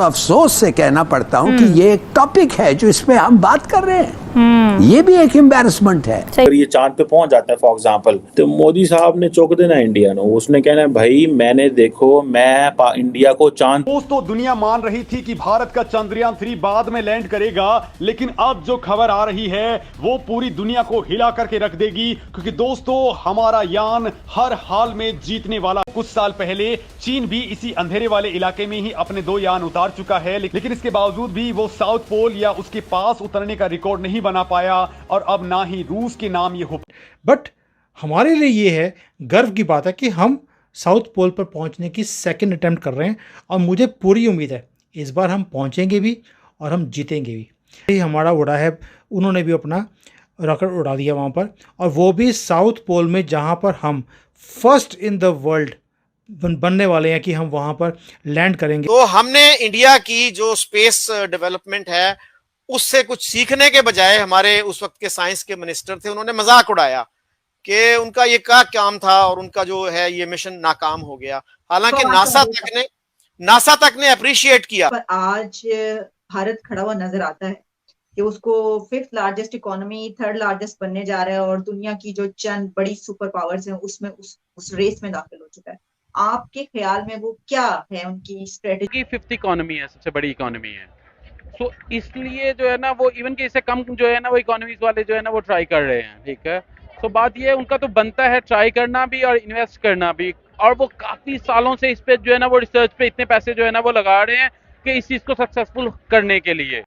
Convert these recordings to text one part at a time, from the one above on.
तो अफसोस से कहना पड़ता हूँ कि ये एक टॉपिक है जो इसमें हम बात कर रहे हैं, ये भी एक एम्बैरसमेंट है। अगर ये चांद पे पहुंच जाता है फॉर एग्जांपल, तो मोदी साहब ने चौंक देना इंडिया ने। उसने कहना है भाई मैंने देखो मैं इंडिया को चांद। दोस्तों, दुनिया मान रही थी कि भारत का चंद्रयान 3 बाद में लैंड करेगा, लेकिन अब जो खबर आ रही है वो पूरी दुनिया को हिला करके रख देगी, क्योंकि दोस्तों हमारा यान हर हाल में जीतने वाला। कुछ साल पहले चीन भी इसी अंधेरे वाले इलाके में ही अपने 2 यान उतार चुका है, लेकिन इसके बावजूद भी वो साउथ पोल या उसके पास उतरने का रिकॉर्ड नहीं बना पाया, और अब ना ही रूस के नाम ये हो। बट हमारे लिए ये है गर्व की बात है कि हम साउथ पोल पर पहुंचने की सेकंड अटेम्प्ट कर रहे हैं, और मुझे पूरी उम्मीद है इस बार हम पहुंचेंगे भी और हम जीतेंगे भी। ये हमारा उड़ा है, उन्होंने भी अपना रॉकेट उड़ा दिया वहाँ पर, और वो भी साउथ पोल में, जहाँ पर हम फर्स्ट इन द वर्ल्ड बनने वाले हैं कि हम वहाँ पर लैंड करेंगे। तो हमने इंडिया की जो स्पेस डेवलपमेंट है उससे कुछ सीखने के बजाय, हमारे उस वक्त के साइंस के मिनिस्टर थे, उन्होंने मजाक उड़ाया कि उनका ये क्या काम था और उनका जो है ये मिशन नाकाम हो गया। हालांकि नासा तक ने अप्रिशिएट किया। पर आज भारत खड़ा हुआ नजर आता है कि उसको 5th largest economy, 3rd largest बनने जा रहा है, और दुनिया की जो चंद बड़ी सुपर पावर्स हैं उसमें उस रेस में दाखिल हो चुका है। आपके ख्याल में वो क्या है उनकी स्ट्रेटेजी? 5th इकोनॉमी है, सबसे बड़ी इकोनॉमी है, तो इसलिए जो है ना वो इवन के इससे कम जो है ना वो इकोनॉमीज वाले जो है ना वो ट्राई कर रहे हैं। ठीक है, तो बात ये है उनका तो बनता है ट्राई करना भी और इन्वेस्ट करना भी, और वो काफी सालों से इस पे जो है ना वो रिसर्च पे इतने पैसे जो है ना वो लगा रहे हैं कि इस चीज को सक्सेसफुल करने के लिए।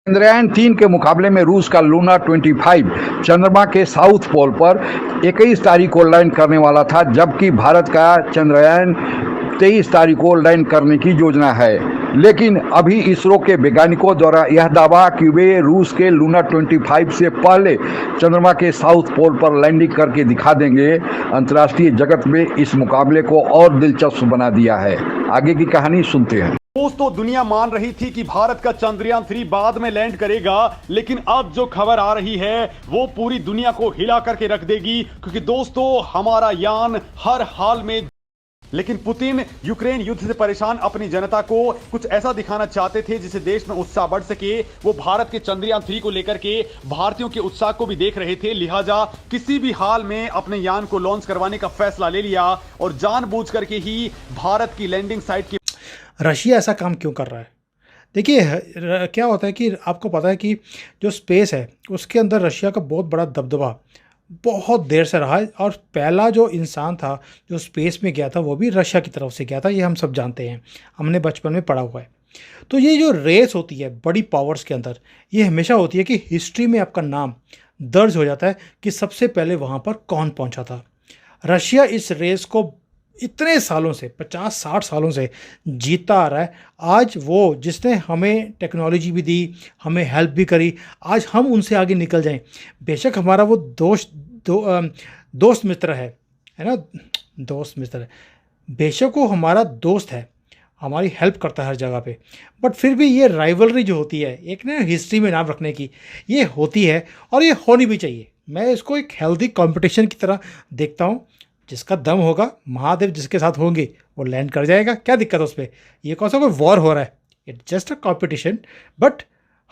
चंद्रयान 3 के मुकाबले में रूस का लूना 25 चंद्रमा के साउथ पोल पर 21 तारीख को लैंड करने वाला था, जबकि भारत का चंद्रयान 23 तारीख को लैंड करने की योजना है। लेकिन अभी इसरो के वैज्ञानिकों द्वारा यह दावा कि वे रूस के लूना 25 से पहले चंद्रमा के साउथ पोल पर लैंडिंग करके दिखा देंगे, अंतर्राष्ट्रीय जगत में इस मुकाबले को और दिलचस्प बना दिया है। आगे की कहानी सुनते हैं। दोस्तों, दुनिया मान रही थी कि भारत का चंद्रयान 3 बाद में लैंड करेगा, लेकिन अब जो खबर आ रही है वो पूरी दुनिया को हिला करके रख देगी, क्योंकि दोस्तों हमारा यान हर हाल में। लेकिन पुतिन यूक्रेन युद्ध से परेशान अपनी जनता को कुछ ऐसा दिखाना चाहते थे जिससे देश में उत्साह बढ़ सके। वो भारत के चंद्रयान 3 को लेकर के भारतीयों के उत्साह को भी देख रहे थे, लिहाजा किसी भी हाल में अपने यान को लॉन्च करवाने का फैसला ले लिया, और जानबूझ करके ही भारत की लैंडिंग साइट की। रशिया ऐसा काम क्यों कर रहा है? देखिए क्या होता है कि आपको पता है कि जो स्पेस है उसके अंदर रशिया का बहुत बड़ा दबदबा बहुत देर से रहा है, और पहला जो इंसान था जो स्पेस में गया था वो भी रशिया की तरफ से गया था, ये हम सब जानते हैं, हमने बचपन में पढ़ा हुआ है। तो ये जो रेस होती है बड़ी पावर्स के अंदर, ये हमेशा होती है कि हिस्ट्री में आपका नाम दर्ज हो जाता है कि सबसे पहले वहाँ पर कौन पहुँचा था। रशिया इस रेस को इतने सालों से 50-60 सालों से जीता आ रहा है। आज वो जिसने हमें टेक्नोलॉजी भी दी, हमें हेल्प भी करी, आज हम उनसे आगे निकल जाएं। बेशक हमारा वो दोस्त मित्र है ना, दोस्त मित्र है, बेशक वो हमारा दोस्त है, हमारी हेल्प करता है हर जगह पे, बट फिर भी ये राइवलरी जो होती है एक ना हिस्ट्री में नाम रखने की, ये होती है और ये होनी भी चाहिए। मैं इसको एक हेल्दी कंपटीशन की तरह देखता हूँ। जिसका दम होगा, महादेव जिसके साथ होंगे वो लैंड कर जाएगा, क्या दिक्कत है उस पर? ये कौन सा कोई वॉर हो रहा है? It's just a competition. But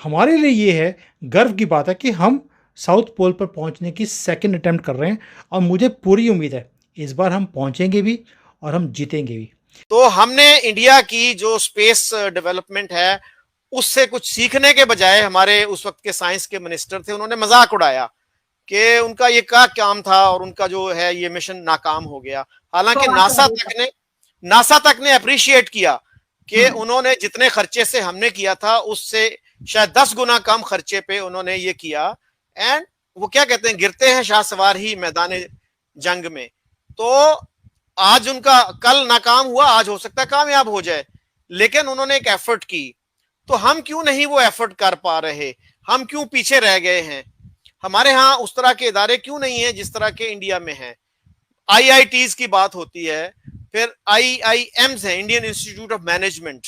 हमारे लिए ये है गर्व की बात है कि हम साउथ पोल पर पहुंचने की सेकंड अटेम्प्ट कर रहे हैं, और मुझे पूरी उम्मीद है इस बार हम पहुंचेंगे भी और हम जीतेंगे भी। तो हमने इंडिया की जो स्पेस डेवलपमेंट है उससे कुछ सीखने के बजाय, हमारे उस वक्त के साइंस के मिनिस्टर थे, उन्होंने मजाक उड़ाया कि उनका ये क्या काम था और उनका जो है ये मिशन नाकाम हो गया। हालांकि नासा तक ने अप्रिशिएट किया कि उन्होंने जितने खर्चे से हमने किया था उससे शायद 10 गुना कम खर्चे पे उन्होंने ये किया। एंड वो क्या कहते हैं, गिरते हैं शाहसवार ही मैदान जंग में। तो आज उनका कल नाकाम हुआ, आज हो सकता है कामयाब हो जाए, लेकिन उन्होंने एक एफर्ट की। तो हम क्यों नहीं वो एफर्ट कर पा रहे? हम क्यों पीछे रह गए हैं? हमारे यहाँ उस तरह के इदारे क्यों नहीं है जिस तरह के इंडिया में हैं? IITs की बात होती है, फिर IIMs है, इंडियन इंस्टीट्यूट ऑफ मैनेजमेंट,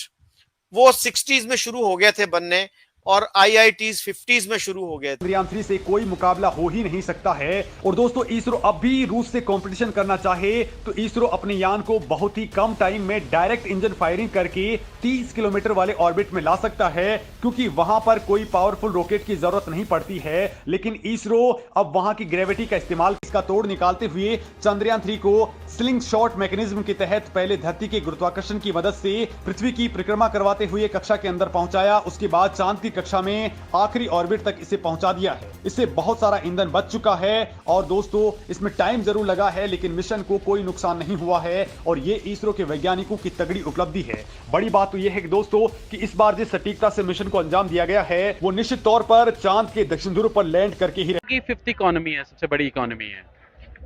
वो 60s में शुरू हो गए थे बनने, और IITs 50s में शुरू हो गए थे। चंद्रयान 3 से कोई मुकाबला हो ही नहीं सकता है। और दोस्तों, इसरो अब भी रूस से कंपटीशन करना चाहे तो इसरो अपने यान को बहुत ही कम टाइम में डायरेक्ट इंजन फायरिंग करके 30 किलोमीटर वाले ऑर्बिट में ला सकता है, क्योंकि वहां पर कोई पावरफुल रॉकेट की जरूरत नहीं पड़ती है। लेकिन इसरो अब वहां की ग्रेविटी का इस्तेमाल, इसका तोड़ निकालते हुए चंद्रयान 3 को स्लिंग शॉट मैकेनिज्म के तहत पहले धरती के गुरुत्वाकर्षण की मदद से पृथ्वी की परिक्रमा करवाते हुए कक्षा के अंदर पहुंचाया। उसके बाद चांद की कक्षा में आखिरी ऑर्बिट तक इसे पहुंचा दिया है। इससे बहुत सारा ईंधन बच चुका है और दोस्तों, इसमें टाइम जरूर लगा है, लेकिन मिशन को कोई नुकसान नहीं हुआ है और ये इसरो के वैज्ञानिकों की तगड़ी उपलब्धि है। बड़ी बात तो यह है कि दोस्तों, कि इस बार जिस सटीकता से मिशन को अंजाम दिया गया है, वो निश्चित तौर पर चांद के दक्षिण ध्रुव पर लैंड करके ही की फिफ्थ इकोनॉमी है, सबसे बड़ी इकोनॉमी है।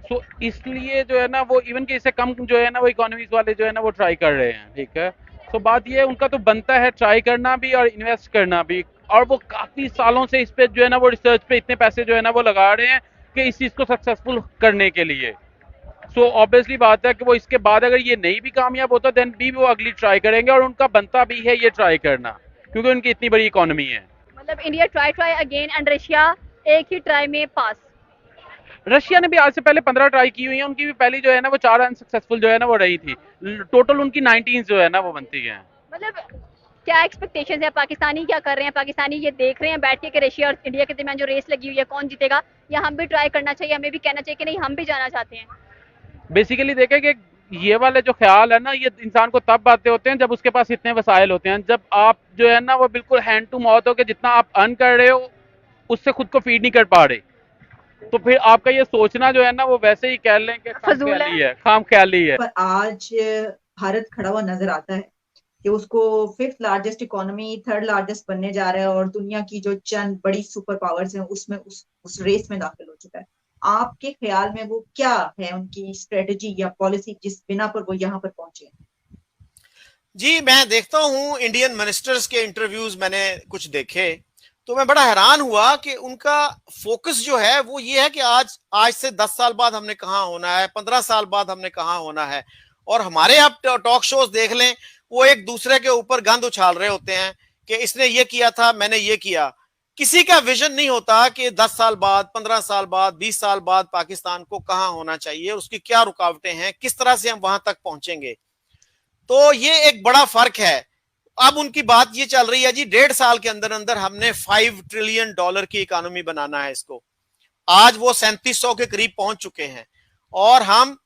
सो इसलिए जो है ना, वो इवन के इससे कम जो है ना, वो इकोनॉमीज वाले जो है ना, वो ट्राई कर रहे हैं। ठीक है, तो बात ये है, उनका तो बनता है ट्राई करना भी और इन्वेस्ट करना भी, और वो काफी सालों से इस पे जो है ना, वो रिसर्च पे इतने पैसे जो है ना, वो लगा रहे हैं कि इस चीज को सक्सेसफुल करने के लिए। सो ऑब्वियसली बात है कि वो इसके बाद अगर ये नहीं भी कामयाब होता, देन भी वो अगली ट्राई करेंगे, और उनका बनता भी है ये ट्राई करना, क्योंकि उनकी इतनी बड़ी इकोनॉमी है। मतलब India try again and Russia एक ही ट्राई में पास। रशिया ने भी आज से पहले 15 ट्राई की हुई है, उनकी भी पहली जो है ना, वो 4 अनसक्सेसफुल जो है ना, वो रही थी। टोटल उनकी 19 जो है ना, वो बनती है। मतलब क्या एक्सपेक्टेशंस है, पाकिस्तानी क्या कर रहे हैं, पाकिस्तानी ये देख रहे हैं बैठ के कि रशिया और इंडिया के दरमियान जो रेस लगी हुई है कौन जीतेगा, या हम भी ट्राई करना चाहिए, हमें भी कहना चाहिए कि नहीं हम भी जाना चाहते हैं। बेसिकली देखें कि ये वाले जो ख्याल है ना, ये इंसान को तब आते होते हैं जब उसके पास इतने वसाइल होते हैं। जब आप जो है ना, वो बिल्कुल हैंड टू माउथ हो के जितना आप अर्न कर रहे हो उससे खुद को फीड नहीं कर पा रहे, तो फिर आपका ये सोचना जो है ना, वो वैसे ही कह लें कि खाम ख्याली है। पर आज भारत खड़ा हुआ नजर आता है कि उसको 5th largest economy 3rd largest बनने जा रहा है और दुनिया की जो चंद बड़ी सुपर पावर्स हैं उसमें उस रेस में दाखिल हो चुका है। आपके ख्याल में वो क्या है उनकी स्ट्रेटेजी या पॉलिसी जिस बिना पर वो यहाँ पर पहुंचे हैं? जी, मैं देखता हूँ इंडियन मिनिस्टर्स के इंटरव्यूज मैंने कुछ देखे, तो मैं बड़ा हैरान हुआ कि उनका फोकस जो है वो ये है कि आज से 10 साल बाद हमने कहाँ होना है, 15 साल बाद हमने कहाँ होना है। और हमारे आप टॉक शोज देख लें, वो एक दूसरे के ऊपर गंद उछाल रहे होते हैं कि इसने ये किया था, मैंने ये किया। किसी का विजन नहीं होता कि 10 साल बाद, 15 साल बाद, 20 साल बाद पाकिस्तान को कहाँ होना चाहिए, उसकी क्या रुकावटें हैं, किस तरह से हम वहां तक पहुंचेंगे। तो ये एक बड़ा फर्क है। अब उनकी बात ये चल रही है जी, 1.5 साल के अंदर अंदर हमने $5 ट्रिलियन की इकोनॉमी बनाना है इसको। आज वो 3700 के करीब पहुंच चुके हैं और हम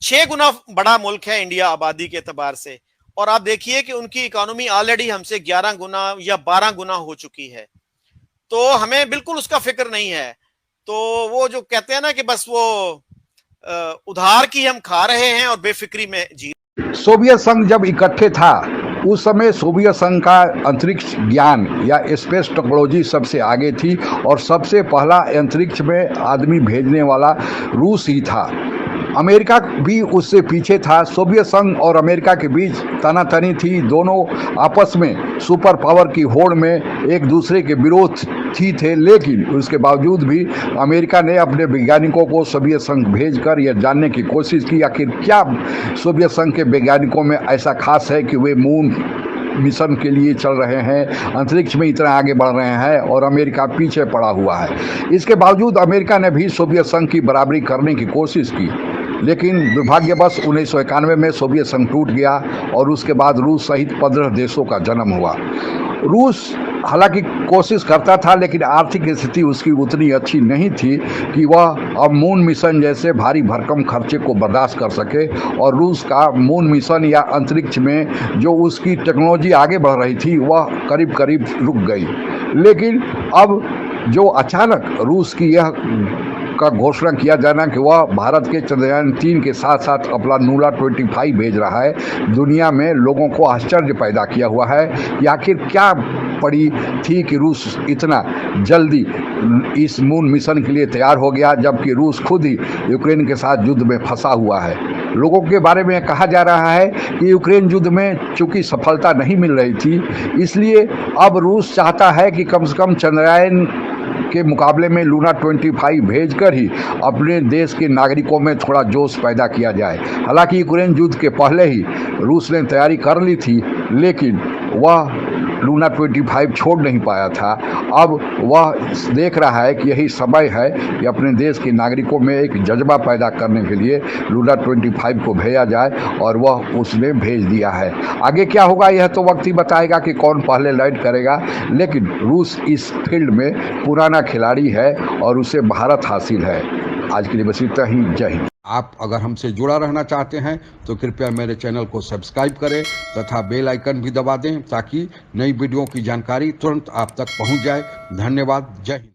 6 गुना बड़ा मुल्क है इंडिया आबादी के एतबार से। और आप देखिए कि उनकी इकोनॉमी ऑलरेडी हमसे 11 गुना या 12 गुना हो चुकी है। तो हमें बिल्कुल उसका फिक्र नहीं है। तो वो जो कहते हैं ना कि बस वो उधार की हम खा रहे हैं और बेफिक्री में जी। सोवियत संघ जब इकट्ठे था उस समय सोवियत संघ का अंतरिक्ष ज्ञान या स्पेस टेक्नोलॉजी सबसे आगे थी और सबसे पहला अंतरिक्ष में आदमी भेजने वाला रूस ही था। अमेरिका भी उससे पीछे था। सोवियत संघ और अमेरिका के बीच तनातनी थी, दोनों आपस में सुपर पावर की होड़ में एक दूसरे के विरोध थे। लेकिन उसके बावजूद भी अमेरिका ने अपने वैज्ञानिकों को सोवियत संघ भेजकर यह जानने की कोशिश की आखिर क्या सोवियत संघ के वैज्ञानिकों में ऐसा खास है कि वे मून मिशन के लिए चल रहे हैं, अंतरिक्ष में इतना आगे बढ़ रहे हैं और अमेरिका पीछे पड़ा हुआ है। इसके बावजूद अमेरिका ने भी सोवियत संघ की बराबरी करने की कोशिश की, लेकिन दुर्भाग्यवश 1991 में सोवियत संघ टूट गया और उसके बाद रूस सहित 15 देशों का जन्म हुआ। रूस हालांकि कोशिश करता था, लेकिन आर्थिक स्थिति उसकी उतनी अच्छी नहीं थी कि वह अब मून मिशन जैसे भारी भरकम खर्चे को बर्दाश्त कर सके और रूस का मून मिशन या अंतरिक्ष में जो उसकी टेक्नोलॉजी आगे बढ़ रही थी वह करीब करीब रुक गई। लेकिन अब जो अचानक रूस की यह का घोषणा किया जाना कि वह भारत के चंद्रयान 3 के साथ साथ अपना नूला 25 भेज रहा है, दुनिया में लोगों को आश्चर्य पैदा किया हुआ है कि आखिर क्या पड़ी थी कि रूस इतना जल्दी इस मून मिशन के लिए तैयार हो गया, जबकि रूस खुद ही यूक्रेन के साथ युद्ध में फंसा हुआ है। लोगों के बारे में कहा जा रहा है कि यूक्रेन युद्ध में चूंकि सफलता नहीं मिल रही थी, इसलिए अब रूस चाहता है कि कम से कम चंद्रयान के मुकाबले में लूना 25 भेजकर ही अपने देश के नागरिकों में थोड़ा जोश पैदा किया जाए। हालांकि यूक्रेन युद्ध के पहले ही रूस ने तैयारी कर ली थी, लेकिन वह लूना 25 छोड़ नहीं पाया था, अब वह देख रहा है कि यही समय है कि अपने देश के नागरिकों में एक जज्बा पैदा करने के लिए लूना 25 को भेजा जाए, और वह उसने भेज दिया है। आगे क्या होगा यह तो वक्त ही बताएगा कि कौन पहले लैंड करेगा, लेकिन रूस इस फील्ड में पुराना खिलाड़ी है और उसे भारत हासिल है। आज के लिए बस इतना ही। जय हिंद। आप अगर हमसे जुड़ा रहना चाहते हैं तो कृपया मेरे चैनल को सब्सक्राइब करें तथा बेल आइकन भी दबा दें ताकि नई वीडियो की जानकारी तुरंत आप तक पहुंच जाए। धन्यवाद। जय हिंद।